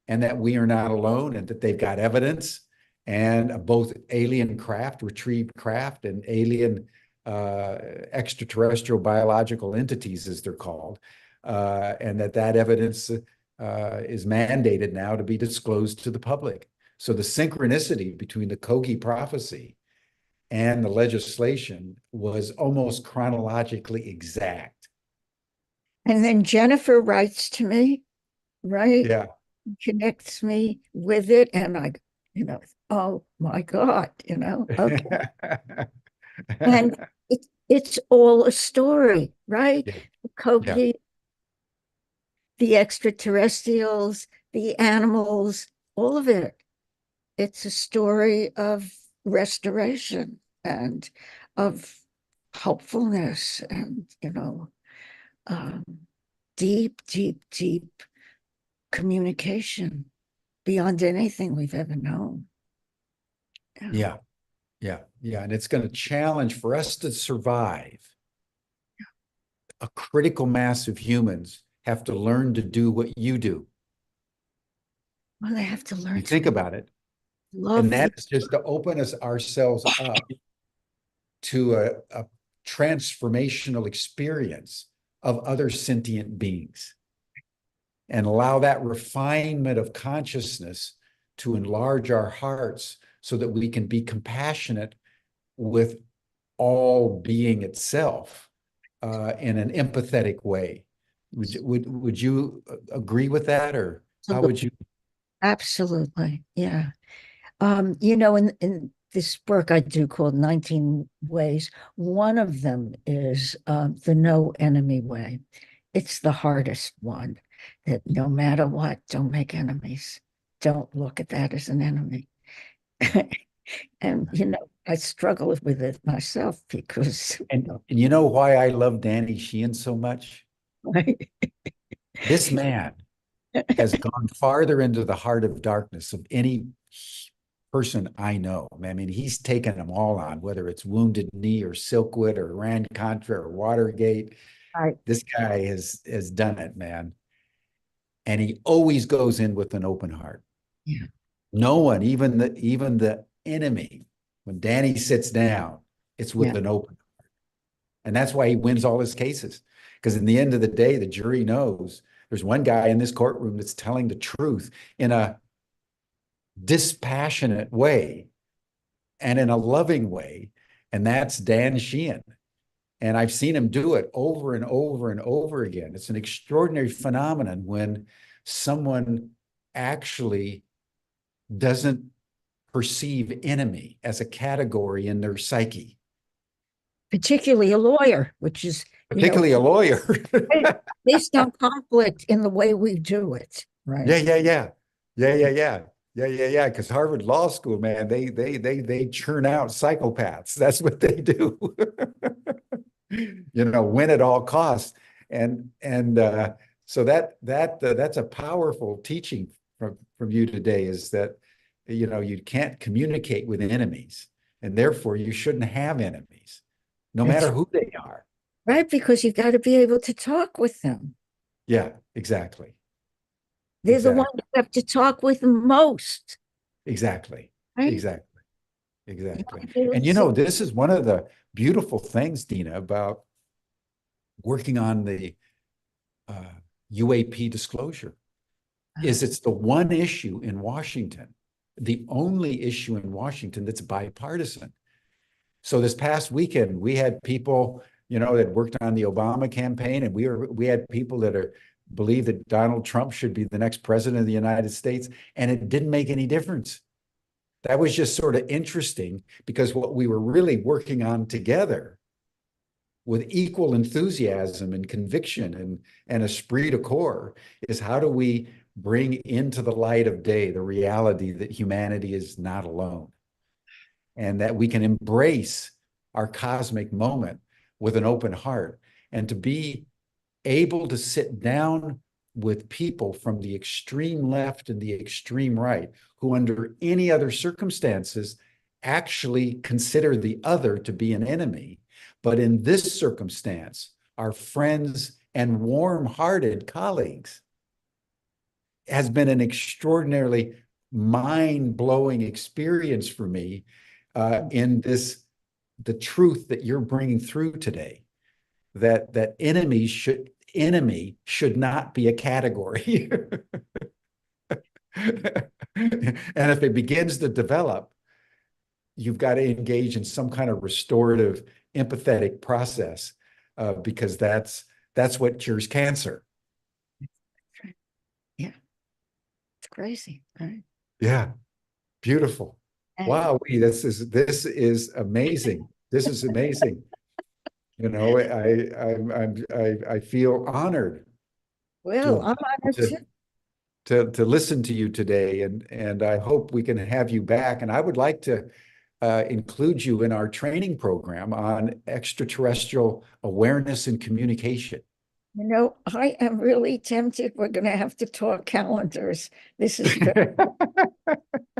and that we are not alone and that they've got evidence and both alien craft, retrieved craft, and alien extraterrestrial biological entities, as they're called, and that evidence is mandated now to be disclosed to the public. So the synchronicity between the Kogi prophecy and the legislation was almost chronologically exact. And then Jennifer writes to me, right? Yeah. Connects me with it, and oh my God, okay. And it's all a story, right? Yeah. Yeah. Kogi, the extraterrestrials, the animals, all of it. It's a story of restoration and of hopefulness and, um, deep, deep, deep communication beyond anything we've ever known. Yeah. Yeah. Yeah. And it's going to challenge for us to survive. A critical mass of humans have to learn to do what you do. Well, they have to You learn to think about it. And love the that's just to open ourselves up to a transformational experience of other sentient beings and allow that refinement of consciousness to enlarge our hearts so that we can be compassionate with all being itself in an empathetic way. Would you agree with that, or how would you? absolutely, yeah. In this work I do called 19 Ways, one of them is the no enemy way. It's the hardest one, that no matter what, don't make enemies. Don't look at that as an enemy. And, I struggle with it myself because, And you know why I love Danny Sheehan so much? right? This man has gone farther into the heart of darkness of any person I know. I mean, he's taken them all on, whether it's Wounded Knee or Silkwood or Iran Contra or Watergate. Right. This guy has done it, man. And he always goes in with an open heart. Yeah. No one, even the enemy, when Danny sits down, it's with Yeah. an open heart. And that's why he wins all his cases. Because in the end of the day, the jury knows there's one guy in this courtroom that's telling the truth in a dispassionate way and in a loving way, and that's Dan Sheehan. And I've seen him do it over and over and over again. It's an extraordinary phenomenon when someone actually doesn't perceive enemy as a category in their psyche. Particularly a lawyer, which is, Particularly a lawyer. based on conflict in the way we do it, right? Yeah, yeah, yeah. Yeah, yeah, yeah. Yeah, yeah, yeah. Because Harvard Law School, man, they churn out psychopaths. That's what they do. Win at all costs. And So that's a powerful teaching from you today, is that you can't communicate with enemies, and therefore you shouldn't have enemies, no That's matter who they are. right, because you got to be able to talk with them. Yeah, exactly. They're the ones Exactly. you have to talk with most, Exactly. right? Exactly. Exactly. You And this is one of the beautiful things, Dena, about working on the UAP disclosure, is it's the one issue in Washington, the only issue in Washington that's bipartisan. So this past weekend, we had people, that worked on the Obama campaign, and we had people that believe that Donald Trump should be the next president of the United States, and it didn't make any difference. That was just sort of interesting, because what we were really working on together with equal enthusiasm and conviction and esprit de corps is, how do we bring into the light of day the reality that humanity is not alone, and that we can embrace our cosmic moment with an open heart, and to be able to sit down with people from the extreme left and the extreme right, who under any other circumstances actually consider the other to be an enemy, but in this circumstance are friends and warm-hearted colleagues, has been an extraordinarily mind-blowing experience for me, in the truth that you're bringing through today, that enemy should not be a category. And if it begins to develop, you've got to engage in some kind of restorative, empathetic process, because that's what cures cancer. Yeah, it's crazy, right? Yeah, beautiful. And Wow, this is amazing. This is amazing. I feel honored well, to I'm honored to too. to listen to you today, and I hope we can have you back. And I would like to include you in our training program on extraterrestrial awareness and communication. I am really tempted. We're going to have to talk calendars. This is very,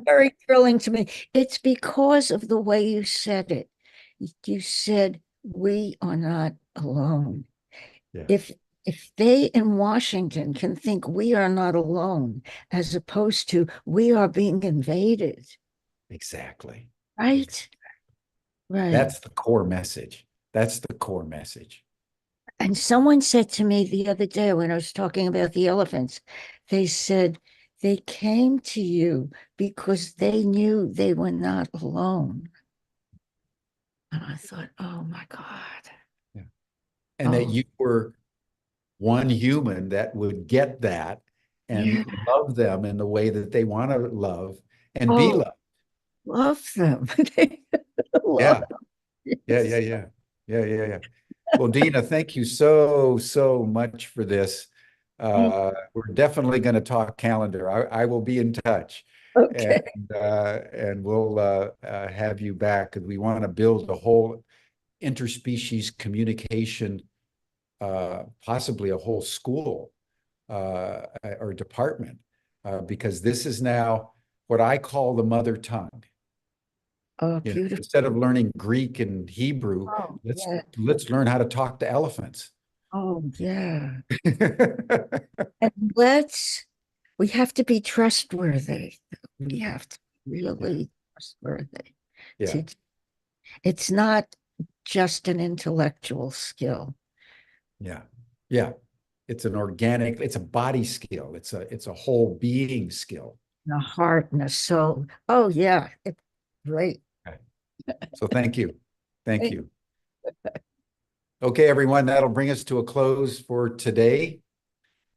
very thrilling to me. It's because of the way you said it. You said, we are not alone. Yeah, If they in Washington can think we are not alone, as opposed to we are being invaded, exactly. right? Right. That's the core message. That's the core message. And someone said to me the other day when I was talking about the elephants, they said they came to you because they knew they were not alone. And I thought, oh my God. Yeah. And that Oh, you were one human that would get that yeah. and love them in the way that they want to love and be Oh, loved. love them. Love Yeah. them. Yeah, yeah, yeah. Yeah, yeah, yeah. Well, Dena, thank you so, so much for this. We're definitely going to talk calendar. I will be in touch, and Okay. we'll have you back, because we want to build a whole interspecies communication, possibly a whole school, or department, because this is now what I call the mother tongue. Oh, beautiful. Instead of learning Greek and Hebrew, Oh, let's yeah. let's learn how to talk to elephants. Oh, yeah. And we have to be trustworthy. We have to be Yeah, really trustworthy. yeah, To, it's not just an intellectual skill, yeah, yeah. It's a body skill. It's a whole being skill. a heart and a soul. Oh, yeah. It's great. Okay. So thank you. Thank you. Okay, everyone, that'll bring us to a close for today.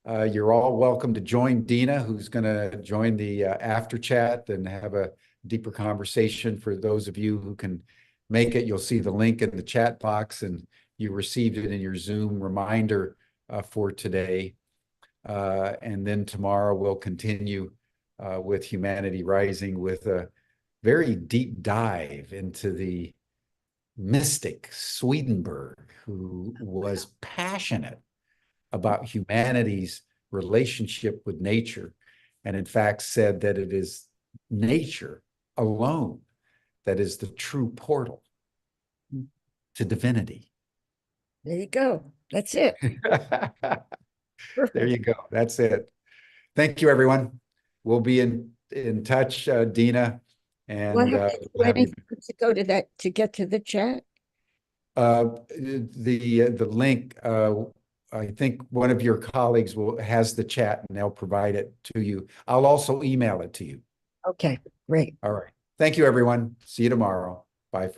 You're all welcome to join Dena, who's going to join the after chat and have a deeper conversation. For those of you who can make it, you'll see the link in the chat box, and you received it in your Zoom reminder for today. And then tomorrow we'll continue with Humanity Rising, with a very deep dive into the mystic Swedenborg, who was passionate about humanity's relationship with nature, and in fact said that it is nature alone that is the true portal to divinity. There you go. That's it. There you go. That's it. Thank you, everyone. We'll be in touch, Dena, and What have to do anything to go to that to get to the chat? the link. I think one of your colleagues has the chat, and they'll provide it to you. I'll also email it to you. Okay, great. All right. Thank you, everyone. See you tomorrow. Bye for